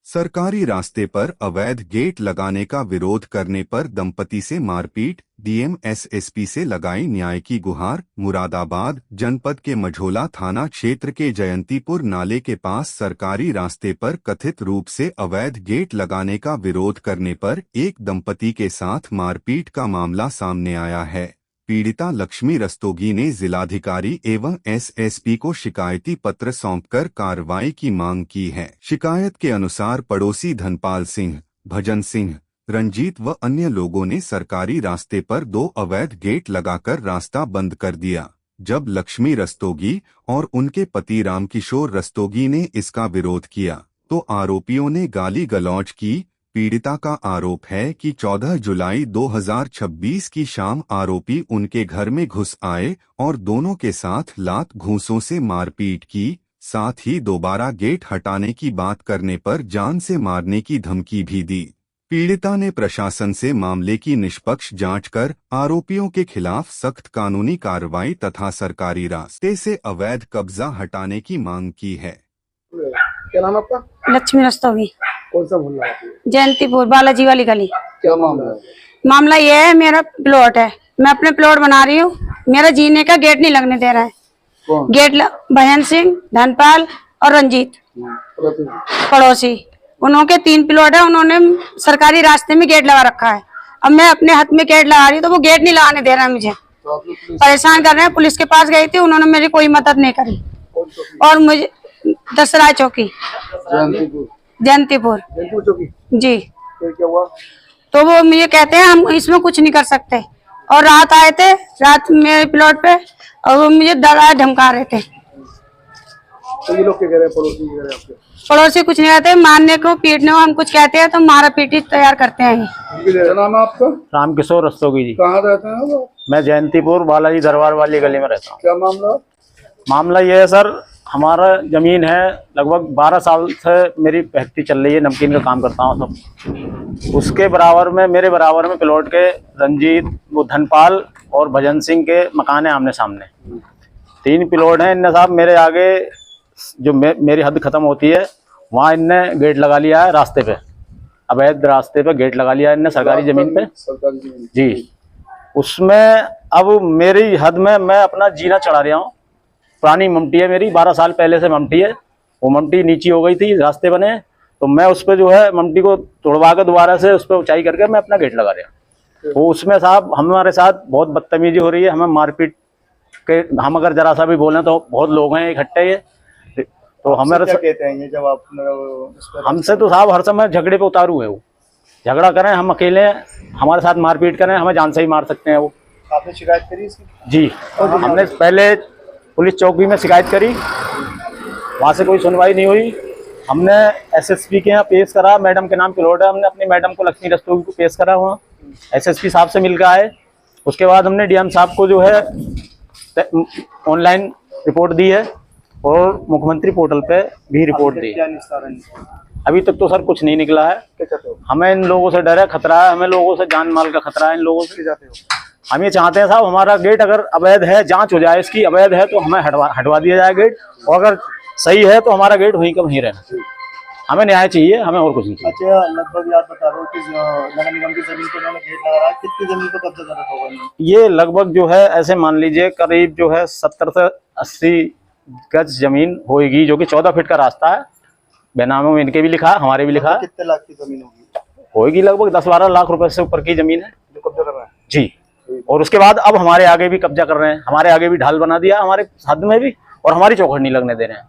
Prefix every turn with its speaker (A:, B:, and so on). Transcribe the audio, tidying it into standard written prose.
A: सरकारी रास्ते पर अवैध गेट लगाने का विरोध करने पर दंपति से मारपीट, डीएम एसएसपी से लगाई न्याय की गुहार। मुरादाबाद जनपद के मझोला थाना क्षेत्र के जयंतीपुर नाले के पास सरकारी रास्ते पर कथित रूप से अवैध गेट लगाने का विरोध करने पर एक दंपति के साथ मारपीट का मामला सामने आया है। पीड़िता लक्ष्मी रस्तोगी ने जिलाधिकारी एवं एसएसपी को शिकायती पत्र सौंपकर कार्रवाई की मांग की है। शिकायत के अनुसार पड़ोसी धनपाल सिंह, भजन सिंह, रंजीत व अन्य लोगों ने सरकारी रास्ते पर 2 अवैध गेट लगाकर रास्ता बंद कर दिया। जब लक्ष्मी रस्तोगी और उनके पति रामकिशोर रस्तोगी ने इसका विरोध किया तो आरोपियों ने गाली गलौज की। पीड़िता का आरोप है कि 14 जुलाई 2026 की शाम आरोपी उनके घर में घुस आए और दोनों के साथ लात घूंसों से मारपीट की। साथ ही दोबारा गेट हटाने की बात करने पर जान से मारने की धमकी भी दी। पीड़िता ने प्रशासन से मामले की निष्पक्ष जांच कर आरोपियों के खिलाफ सख्त कानूनी कार्रवाई तथा सरकारी रास्ते से अवैध कब्जा हटाने की मांग की है।
B: क्या नाम आपका?
C: लक्ष्मी रस्तोगी।
B: कौन सा मोहल्ला है?
C: जयंतीपुर बालाजी वाली गली।
B: क्या मामला है?
C: मामला ये है, मेरा प्लॉट है, मैं अपने प्लॉट बना रही हूँ, मेरा जीने का गेट नहीं लगने दे रहा है।
B: कौन?
C: भजन सिंह, धनपाल और रंजीत पड़ोसी, उन्होंने 3 प्लॉट है, उन्होंने सरकारी रास्ते में गेट लगा रखा है। अब मैं अपने हाथ में गेट लगा रही हूँ तो वो गेट नहीं लगाने दे रहा है मुझे, परेशान कर रहे हैं। पुलिस के पास गई थी, उन्होंने मेरी कोई मदद नहीं करी और मुझे दसरा चौकी जयंतीपुर
B: चौकी
C: जी।
B: फिर क्या हुआ?
C: तो वो मुझे कहते हैं हम इसमें कुछ नहीं कर सकते और रात आए थे, रात मेरे प्लॉट पे, और वो मुझे डरा धमका रहे थे।
B: तो ये लोग क्या कह रहे हैं? पड़ोसी कह रहे हैं आपके?
C: पड़ोसी कुछ नहीं कहते, मारने को पीटने को हम कुछ कहते हैं तो मारा पीटी तैयार करते हैं।
B: क्या नाम है आपका?
D: रामकिशोर रस्तोगी जी।
B: कहाँ रहते हैं वो?
D: मैं जयंतीपुर बालाजी दरबार वाली गली में रहता हूँ।
B: क्या मामला?
D: मामला ये है सर, हमारा जमीन है, लगभग 12 साल से मेरी फैक्ट्री चल रही है, नमकीन का काम करता हूँ सब। उसके बराबर में, मेरे बराबर में प्लॉट के रंजीत, वो धनपाल और भजन सिंह के मकान है आमने सामने। 3 प्लॉट हैं। इनने साहब मेरे आगे जो मेरी हद खत्म होती है वहाँ इनने गेट लगा लिया है रास्ते पे, अवैध रास्ते पे गेट लगा लिया है इनने सरकारी जमीन पे जी। उसमें अब मेरी हद में मैं अपना जीना चढ़ा रहा हूँ। पुरानी ममटी है मेरी, 12 साल पहले से ममटी है, वो ममटी नीची हो गई थी, रास्ते बने, तो मैं उस पर जो है ममटी को तोड़वा कर दोबारा से उस पर ऊंचाई करके मैं अपना गेट लगा रहा हूँ। तो उसमें साहब हमारे साथ बहुत बदतमीजी हो रही है, हमें मारपीट के, हम अगर जरा सा भी बोलें तो बहुत लोग हैं इकट्ठे, ये तो हमारे
B: क्या कहते हैं ये जब आप
D: हमसे तो साहब हर समय झगड़े पे उतारू है। वो झगड़ा करें, हम अकेले हैं, हमारे साथ मारपीट करें, हमें जान से ही मार सकते हैं वो।
B: आपने शिकायत करी इसकी?
D: जी, हमने पहले पुलिस चौकी में शिकायत करी, वहाँ से कोई सुनवाई नहीं हुई। हमने एसएसपी के यहाँ पेश करा, मैडम के नाम प्लॉट है, हमने अपनी मैडम को लक्ष्मी रस्तोगी को पेश करा, वहाँ एसएसपी साहब से मिल के आए। उसके बाद हमने डीएम साहब को जो है ऑनलाइन रिपोर्ट दी है और मुख्यमंत्री पोर्टल पे भी रिपोर्ट दी। अभी तक तो सर कुछ नहीं निकला है। हमें इन लोगों से डर है, खतरा है, हमें लोगों से जान माल का खतरा है इन लोगों से। हम ये चाहते हैं साहब, हमारा गेट अगर अवैध है, जांच हो जाए इसकी, अवैध है तो हमें हटवा दिया जाए गेट, और अगर सही है तो हमारा गेट वहीं का वहीं रहना चाहिए। हमें न्याय चाहिए, हमें और कुछ नहीं चाहिए।
B: अच्छा, लगभग आप बता रहे हो कि नगर निगम की जमीन पर उन्होंने गेट लगा रहा है, कितनी जमीन पर कब्जा कर रखा होगा?
D: ये लगभग जो है ऐसे मान लीजिए करीब जो है 70 से 80 गज जमीन होगी, जो कि 14 फीट का रास्ता है। बेनामों में इनके भी लिखा है, हमारे भी लिखा है।
B: कितने लाख की जमीन
D: होगी? लगभग 10-12 लाख रुपए से ऊपर की जमीन है
B: जो कब्जा कर रहा है
D: जी। और उसके बाद अब हमारे आगे भी कब्जा कर रहे हैं, हमारे आगे भी ढाल बना दिया, हमारे हद में भी, और हमारी चौखट नहीं लगने दे रहे हैं।